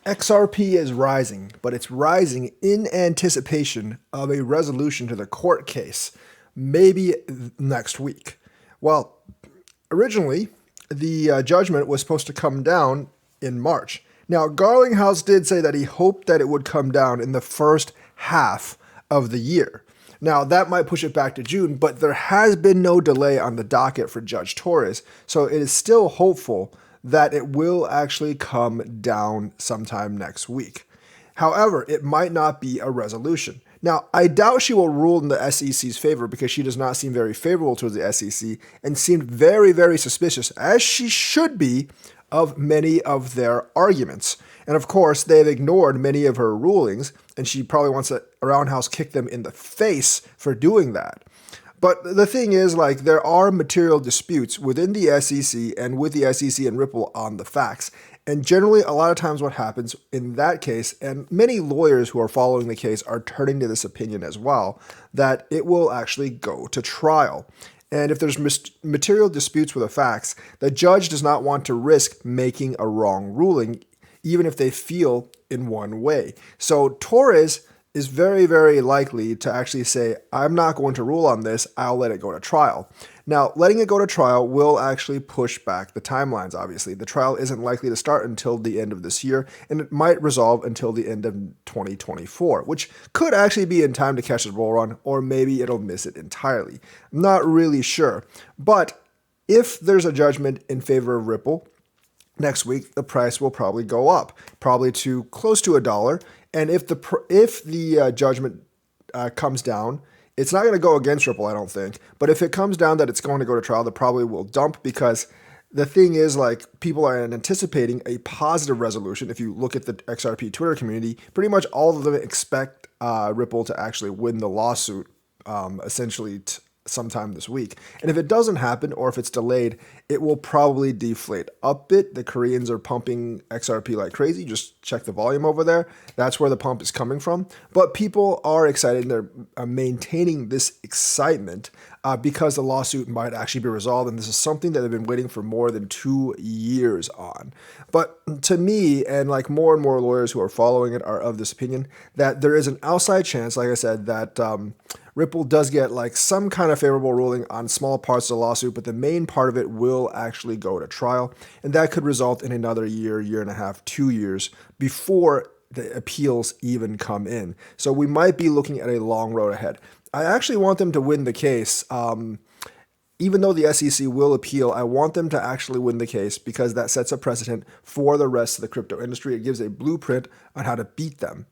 XRP is rising, but it's rising in anticipation of a resolution to the court case, maybe next week. Well, originally, the judgment was supposed to come down in March. Now, Garlinghouse did say that he hoped that it would come down in the first half of the year. Now, that might push it back to June, but there has been no delay on the docket for Judge Torres, so it is still hopeful that it will actually come down sometime next week. However, it might not be a resolution. Now, I doubt she will rule in the SEC's favor because she does not seem very favorable towards the SEC and seemed very, very suspicious, as she should be, of many of their arguments. And of course, they've ignored many of her rulings, and she probably wants to roundhouse kick them in the face for doing that. But the thing is, like, there are material disputes within the SEC and with the SEC and Ripple on the facts. And generally, a lot of times what happens in that case, and many lawyers who are following the case are turning to this opinion as well, that it will actually go to trial. And if there's material disputes with the facts, the judge does not want to risk making a wrong ruling, even if they feel in one way. So Torres is very, very likely to actually say, I'm not going to rule on this, I'll let it go to trial. Now, letting it go to trial will actually push back the timelines, obviously. The trial isn't likely to start until the end of this year, and it might resolve until the end of 2024, which could actually be in time to catch the bull run, or maybe it'll miss it entirely. I'm not really sure. But if there's a judgment in favor of Ripple, next week the price will probably go up, probably to close to $1. And if the judgment comes down, it's not going to go against Ripple, I don't think. But if it comes down that it's going to go to trial, they probably will dump, because the thing is, like, people are anticipating a positive resolution. If you look at the XRP Twitter community, pretty much all of them expect Ripple to actually win the lawsuit, essentially sometime this week. And if it doesn't happen, or if it's delayed, it will probably deflate a bit. The Koreans are pumping XRP like crazy. Just check the volume over there. That's where the pump is coming from. But people are excited. They're maintaining this excitement because the lawsuit might actually be resolved. And this is something that they've been waiting for more than 2 years on. But to me, and like more and more lawyers who are following it are of this opinion, that there is an outside chance, like I said, that Ripple does get like some kind of favorable ruling on small parts of the lawsuit, but the main part of it will actually go to trial. And that could result in another year, year and a half, 2 years before the appeals even come in. So we might be looking at a long road ahead. I actually want them to win the case. Even though the SEC will appeal, I want them to actually win the case, because that sets a precedent for the rest of the crypto industry. It gives a blueprint on how to beat them.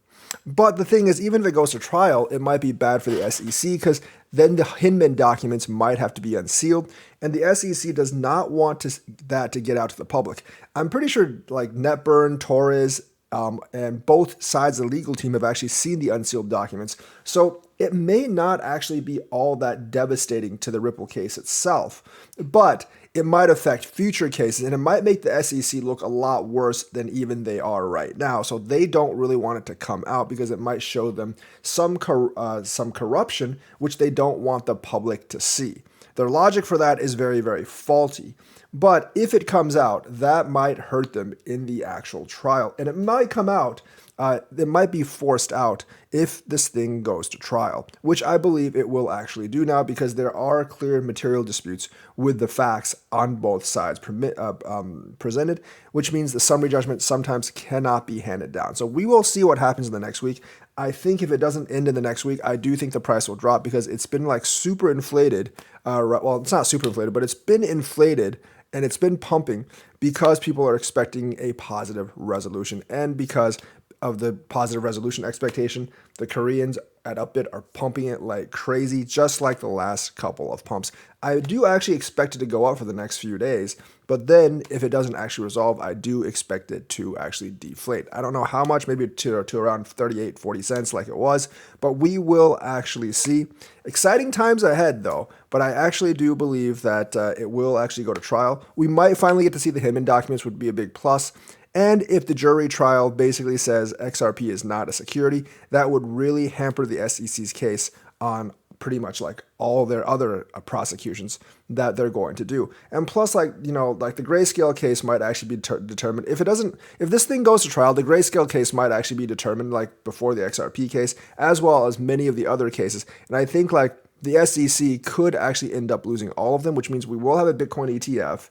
But the thing is, even if it goes to trial, it might be bad for the SEC, because then the Hinman documents might have to be unsealed, and the SEC does not want that to get out to the public. I'm pretty sure like Netburn, Torres, and both sides of the legal team have actually seen the unsealed documents. So it may not actually be all that devastating to the Ripple case itself, but it might affect future cases, and it might make the SEC look a lot worse than even they are right now. So they don't really want it to come out, because it might show them some corruption, which they don't want the public to see. Their logic for that is very, very faulty. But if it comes out, that might hurt them in the actual trial. And it might come out, it might be forced out if this thing goes to trial, which I believe it will actually do now, because there are clear material disputes with the facts on both sides presented, which means the summary judgment sometimes cannot be handed down. So we will see what happens in the next week. I think if it doesn't end in the next week, I do think the price will drop, because it's been like super inflated. Well, it's not super inflated, but it's been inflated. And it's been pumping because people are expecting a positive resolution. And because of the positive resolution expectation, the Koreans at Upbit are pumping it like crazy, just like the last couple of pumps. I do actually expect it to go up for the next few days, but then if it doesn't actually resolve, I do expect it to actually deflate. I don't know how much, maybe to around 38, 40 cents like it was, but we will actually see. Exciting times ahead though, but I actually do believe that it will actually go to trial. We might finally get to see the Hinman documents, would be a big plus. And if the jury trial basically says XRP is not a security, that would really hamper the SEC's case on pretty much like all their other prosecutions that they're going to do. And plus, like, you know, like the grayscale case might actually be determined. If this thing goes to trial, the grayscale case might actually be determined like before the XRP case, as well as many of the other cases. And I think like the SEC could actually end up losing all of them, which means we will have a Bitcoin ETF.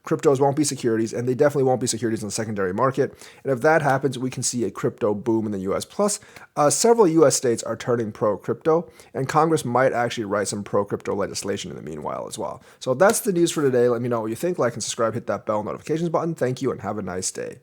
Cryptos won't be securities, and they definitely won't be securities in the secondary market. And if that happens, we can see a crypto boom in the US. Plus, several US states are turning pro-crypto, and Congress might actually write some pro-crypto legislation in the meanwhile as well. So that's the news for today. Let me know what you think. Like and subscribe, hit that bell notifications button. Thank you, and have a nice day.